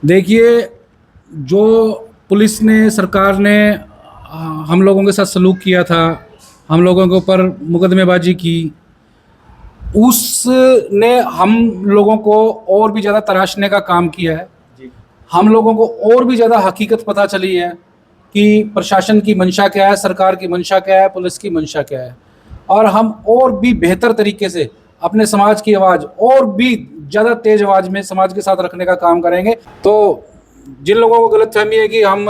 देखिए, जो पुलिस ने, सरकार ने हम लोगों के साथ सलूक किया था, हम लोगों के ऊपर मुकदमेबाजी की, उसने हम लोगों को और भी ज़्यादा तराशने का काम किया है। हम लोगों को और भी ज़्यादा हकीकत पता चली है कि प्रशासन की मंशा क्या है, सरकार की मंशा क्या है, पुलिस की मंशा क्या है। और हम और भी बेहतर तरीके से अपने समाज की आवाज़ और भी ज़्यादा तेज़ आवाज़ में समाज के साथ रखने का काम करेंगे। तो जिन लोगों को गलतफहमी है कि हम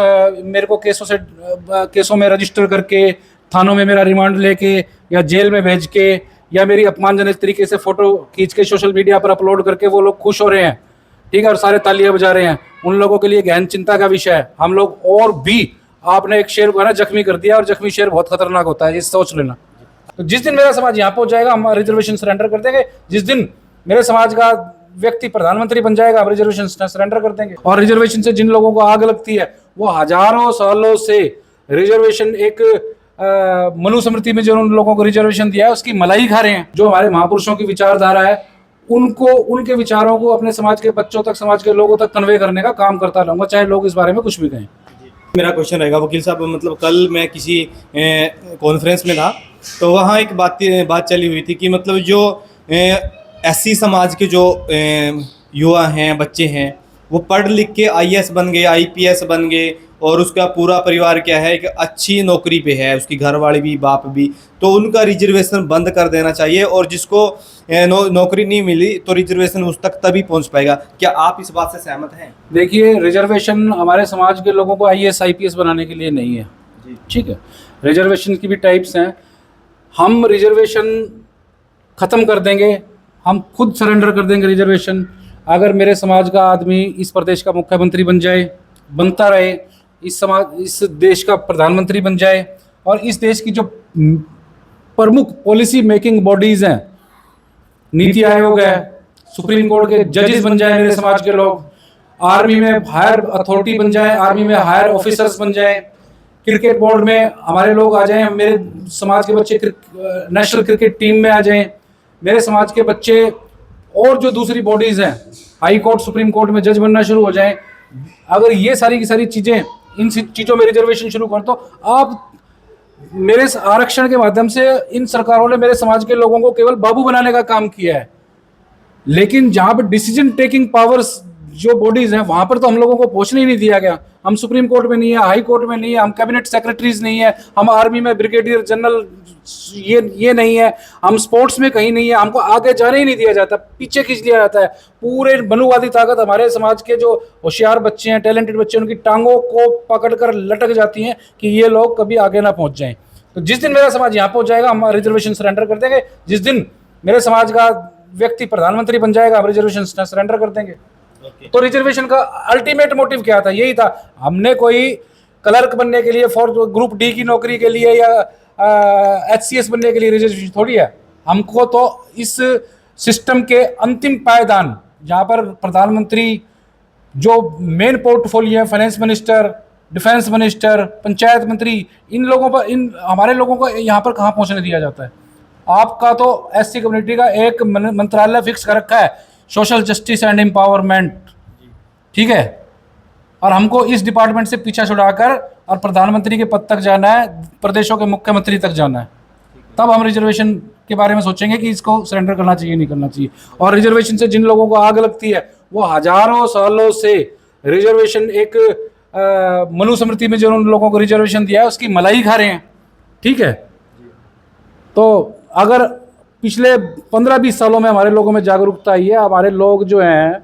मेरे को केसों में रजिस्टर करके, थानों में मेरा रिमांड लेके या जेल में भेज के या मेरी अपमानजनक तरीके से फ़ोटो खींच के सोशल मीडिया पर अपलोड करके वो लोग खुश हो रहे हैं, ठीक है, और सारे तालियां बजा रहे हैं, उन लोगों के लिए गहन चिंता का विषय है। हम लोग और भी, आपने एक शेर को है ना जख्मी कर दिया, और जख्मी शेर बहुत खतरनाक होता है, ये सोच लेना। तो जिस दिन मेरा समाज यहाँ पहुंच जाएगा, हम रिजर्वेशन सरेंडर कर देंगे। जिस दिन मेरे समाज का व्यक्ति प्रधानमंत्री बन जाएगा, हम रिजर्वेशन सरेंडर कर देंगे। और रिजर्वेशन से जिन लोगों को आग लगती है, वो हजारों सालों से रिजर्वेशन एक मनुस्मृति में जो उन लोगों को रिजर्वेशन दिया है उसकी मलाई खा रहे हैं। जो हमारे महापुरुषों की विचारधारा है, उनको, उनके विचारों को अपने समाज के बच्चों तक, समाज के लोगों तक कन्वे करने का काम करता रहूंगा, चाहे लोग इस बारे में कुछ भी कहें। मेरा क्वेश्चन रहेगा वकील साहब, मतलब कल मैं किसी कॉन्फ्रेंस में था, तो वहाँ एक बात चली हुई थी कि मतलब जो एससी समाज के जो युवा हैं, बच्चे हैं, वो पढ़ लिख के आईएएस बन गए, आईपीएस बन गए, और उसका पूरा परिवार क्या है, एक अच्छी नौकरी पे है, उसकी घरवाली भी, बाप भी, तो उनका रिजर्वेशन बंद कर देना चाहिए। और जिसको नौकरी नहीं मिली तो रिजर्वेशन उस तक तभी पहुंच पाएगा। क्या आप इस बात से सहमत हैं? देखिए, रिजर्वेशन हमारे समाज के लोगों को आईएएस आईपीएस बनाने के लिए नहीं है, ठीक है। रिजर्वेशन की भी टाइप्स हैं। हम रिजर्वेशन ख़त्म कर देंगे, हम खुद सरेंडर कर देंगे रिजर्वेशन, अगर मेरे समाज का आदमी इस प्रदेश का मुख्यमंत्री बन जाए, बनता रहे, इस देश का प्रधानमंत्री बन जाए, और इस देश की जो प्रमुख पॉलिसी मेकिंग बॉडीज़ हैं, नीति आयोग है, सुप्रीम कोर्ट के जजेस बन जाए मेरे समाज के लोग, आर्मी में हायर अथॉरिटी बन जाए, आर्मी में हायर ऑफिसर्स बन जाए, क्रिकेट बोर्ड में हमारे लोग आ जाएं, मेरे समाज के बच्चे नेशनल क्रिकेट टीम में आ जाएं, मेरे समाज के बच्चे और जो दूसरी बॉडीज़ हैं, हाई कोर्ट, सुप्रीम कोर्ट में जज बनना शुरू हो जाएं। अगर ये सारी की सारी चीज़ें, इन चीज़ों में रिजर्वेशन शुरू कर, तो आप मेरे आरक्षण के माध्यम से इन सरकारों ने मेरे समाज के लोगों को केवल बाबू बनाने का काम किया है। लेकिन जहां पर डिसीजन टेकिंग पावर्स जो बॉडीज हैं, वहां पर तो हम लोगों को पहुंचने ही नहीं दिया गया। हम सुप्रीम कोर्ट में नहीं है, हाई कोर्ट में नहीं है, हम कैबिनेट सेक्रेटरीज नहीं है, हम आर्मी में ब्रिगेडियर जनरल ये नहीं है, हम स्पोर्ट्स में कहीं नहीं है, हमको आगे जाने ही नहीं दिया जाता, पीछे खींच लिया जाता है। पूरे मनुवादी ताकत हमारे समाज के जो होशियार बच्चे हैं, टैलेंटेड बच्चे हैं, उनकी टांगों को पकड़कर लटक जाती हैं कि ये लोग कभी आगे ना पहुंच जाएं। तो जिस दिन मेरा समाज यहाँ पहुंच जाएगा, हम रिजर्वेशन सरेंडर कर देंगे। जिस दिन मेरे समाज का व्यक्ति प्रधानमंत्री बन जाएगा, हम रिजर्वेशन सरेंडर कर देंगे। तो रिजर्वेशन का अल्टीमेट मोटिव क्या था? यही था। हमने कोई क्लर्क बनने के लिए, फॉर ग्रुप डी की नौकरी के लिए, या एचसीएस बनने के लिए रिजर्वेशन थोड़ी है। हमको तो इस सिस्टम के अंतिम पायदान, जहां पर प्रधानमंत्री, जो मेन पोर्टफोलियो है, finance minister, defence minister, panchayat मंत्री, इन लोगों पर, इन हमारे लोगों को यहाँ पर कहाँ पहुँचने दिया जाता है? आपका तो एससी कम्युनिटी का एक मंत्रालय फिक्स कर रखा है, सोशल जस्टिस एंड एम्पावरमेंट, ठीक है, और हमको इस डिपार्टमेंट से पीछा छुड़ाकर और प्रधानमंत्री के पद तक जाना है, प्रदेशों के मुख्यमंत्री तक जाना है। तब हम रिजर्वेशन के बारे में सोचेंगे कि इसको सरेंडर करना चाहिए, नहीं करना चाहिए। और रिजर्वेशन से जिन लोगों को आग लगती है, वो हजारों सालों से रिजर्वेशन एक मनुस्मृति में जो उन लोगों को रिजर्वेशन दिया है उसकी मलाई खा रहे हैं, ठीक है। तो अगर पिछले 15-20 सालों में हमारे लोगों में जागरूकता आई है, हमारे लोग जो हैं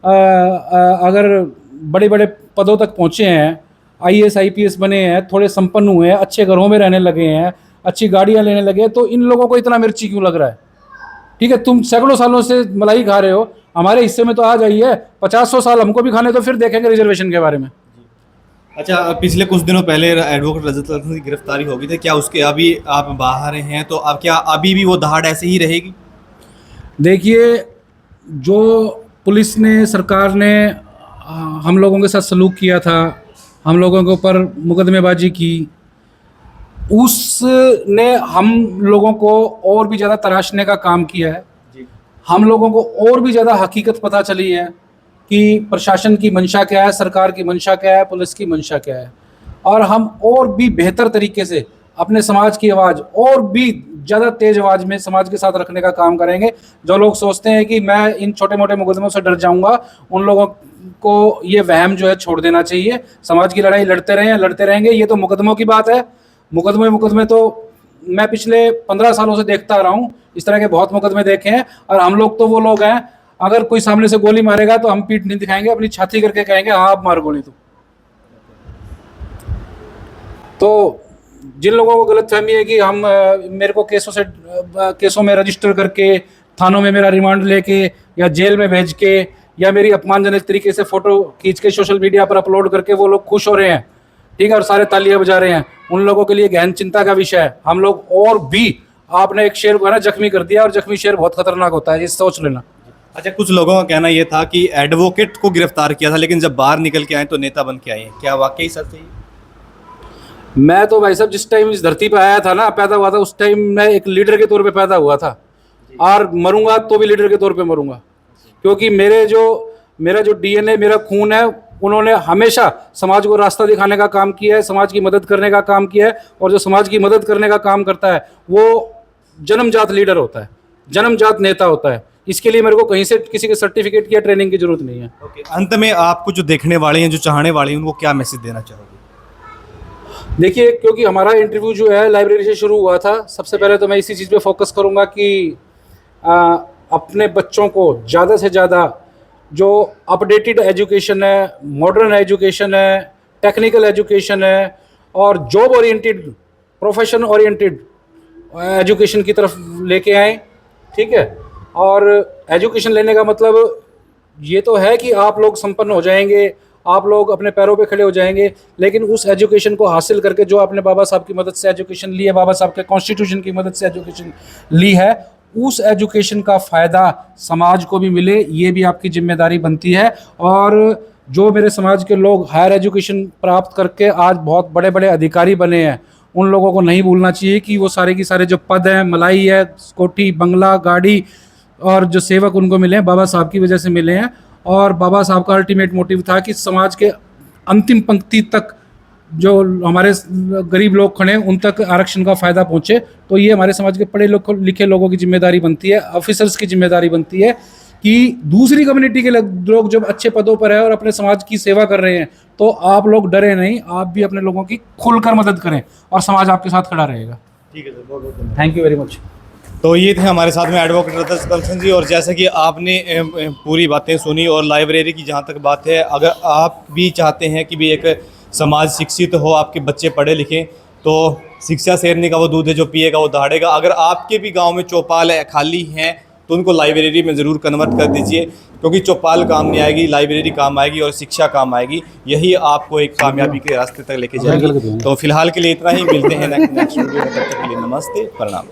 अगर बड़े बड़े पदों तक पहुँचे हैं, आईएएस आईपीएस बने हैं, थोड़े संपन्न हुए हैं, अच्छे घरों में रहने लगे हैं, अच्छी गाड़ियाँ लेने लगे, तो इन लोगों को इतना मिर्ची क्यों लग रहा है? ठीक है, तुम सैकड़ों सालों से मलाई खा रहे हो, हमारे हिस्से में तो आ जाइए, 50-100 साल हमको भी खाने, तो फिर देखेंगे रिजर्वेशन के बारे में। अच्छा, पिछले कुछ दिनों पहले एडवोकेट रजत लखन की गिरफ्तारी हो गई थी, क्या उसके अभी आप बाहर हैं, तो अब क्या अभी भी वो दहाड़ ऐसे ही रहेगी? देखिए, जो पुलिस ने, सरकार ने हम लोगों के साथ सलूक किया था, हम लोगों के ऊपर मुकदमेबाजी की, उसने हम लोगों को और भी ज़्यादा तराशने का काम किया है। हम लोगों को और भी ज़्यादा हकीकत पता चली है कि प्रशासन की मंशा क्या है, सरकार की मंशा क्या है, पुलिस की मंशा क्या है, और हम और भी बेहतर तरीके से अपने समाज की आवाज़ और भी ज़्यादा तेज आवाज़ में समाज के साथ रखने का काम करेंगे। जो लोग सोचते हैं कि मैं इन छोटे मोटे मुकदमों से डर जाऊंगा, उन लोगों को ये वहम जो है छोड़ देना चाहिए। समाज की लड़ाई लड़ते रहें, लड़ते रहेंगे। ये तो मुकदमों की बात है, मुकदमे तो मैं पिछले 15 सालों से देखता आ रहा हूँ, इस तरह के बहुत मुकदमे देखे हैं। और हम लोग तो वो लोग हैं, अगर कोई सामने से गोली मारेगा तो हम पीठ नहीं दिखाएंगे, अपनी छाती करके कहेंगे हाँ आप मार गोली। तो जिन लोगों को गलतफहमी है कि हम मेरे को केसों में रजिस्टर करके, थानों में मेरा रिमांड लेके या जेल में भेज के या मेरी अपमानजनक तरीके से फ़ोटो खींच के सोशल मीडिया पर अपलोड करके वो लोग खुश हो रहे हैं, ठीक है, और सारे तालियां बजा रहे हैं, उन लोगों के लिए गहन चिंता का विषय है। हम लोग और भी, आपने एक शेर को है ना जख्मी कर दिया, और जख्मी शेर बहुत खतरनाक होता है, ये सोच लेना। अच्छा, कुछ लोगों का कहना ये था कि एडवोकेट को गिरफ्तार किया था, लेकिन जब बाहर निकल के आए तो नेता बन के आए हैं, क्या वाकई सच है? मैं तो भाई साहब जिस टाइम इस धरती पे आया था ना, पैदा हुआ था, उस टाइम मैं एक लीडर के तौर पे पैदा हुआ था, और मरूंगा तो भी लीडर के तौर पे मरूंगा, क्योंकि मेरा जो डीएनए, मेरा खून है, उन्होंने हमेशा समाज को रास्ता दिखाने का काम किया है, समाज की मदद करने का काम किया है। और जो समाज की मदद करने का काम करता है वो जन्मजात लीडर होता है, जन्मजात नेता होता है। इसके लिए मेरे को कहीं से किसी के सर्टिफिकेट की या ट्रेनिंग की जरूरत नहीं है। अंत में आपको जो देखने वाले हैं, जो चाहने वाले हैं, उनको क्या मैसेज देना चाहोगे? देखिए, क्योंकि हमारा इंटरव्यू जो है लाइब्रेरी से शुरू हुआ था, सबसे पहले तो मैं इसी चीज़ पे फोकस करूंगा कि अपने बच्चों को ज़्यादा से ज़्यादा जो अपडेटेड एजुकेशन है, मॉडर्न एजुकेशन है, टेक्निकल एजुकेशन है, और job oriented, profession oriented education की तरफ लेके आएँ, ठीक है। और एजुकेशन लेने का मतलब ये तो है कि आप लोग संपन्न हो जाएंगे, आप लोग अपने पैरों पे खड़े हो जाएंगे, लेकिन उस एजुकेशन को हासिल करके जो आपने बाबा साहब की मदद से एजुकेशन ली है, बाबा साहब के कॉन्स्टिट्यूशन की मदद से एजुकेशन ली है, उस एजुकेशन का फ़ायदा समाज को भी मिले, ये भी आपकी जिम्मेदारी बनती है। और जो मेरे समाज के लोग हायर एजुकेशन प्राप्त करके आज बहुत बड़े बड़े अधिकारी बने हैं, उन लोगों को नहीं भूलना चाहिए कि वो सारे की सारे जो पद हैं, मलाई है, कोठी, बंगला, गाड़ी और जो सेवक उनको मिले हैं, बाबा साहब की वजह से मिले हैं। और बाबा साहब का अल्टीमेट मोटिव था कि समाज के अंतिम पंक्ति तक जो हमारे गरीब लोग खड़े हैं, उन तक आरक्षण का फ़ायदा पहुँचे। तो ये हमारे समाज के पढ़े लिखे लोगों की जिम्मेदारी बनती है, ऑफिसर्स की जिम्मेदारी बनती है कि दूसरी कम्युनिटी के लोग जब अच्छे पदों पर है और अपने समाज की सेवा कर रहे हैं, तो आप लोग डरे नहीं, आप भी अपने लोगों की खुलकर मदद करें और समाज आपके साथ खड़ा रहेगा। ठीक है सर, बहुत बहुत धन्यवाद। Thank you very much. तो ये थे हमारे साथ में एडवोकेट रतन कलसन जी। और जैसे कि आपने पूरी बातें सुनी, और लाइब्रेरी की जहाँ तक बात है, अगर आप भी चाहते हैं कि भी एक समाज शिक्षित हो, आपके बच्चे पढ़े लिखें, तो शिक्षा शेरनी का वो दूध है जो पिएगा वो दहाड़ेगा। अगर आपके भी गांव में चौपाल खाली हैं तो उनको लाइब्रेरी में ज़रूर कन्वर्ट कर दीजिए, क्योंकि चौपाल काम नहीं आएगी, लाइब्रेरी काम आएगी और शिक्षा काम आएगी। यही आपको एक कामयाबी के रास्ते तक लेके जाएगी। तो फिलहाल के लिए इतना ही, मिलते हैं नेक्स्ट वीडियो में। तब तक के लिए नमस्ते, प्रणाम।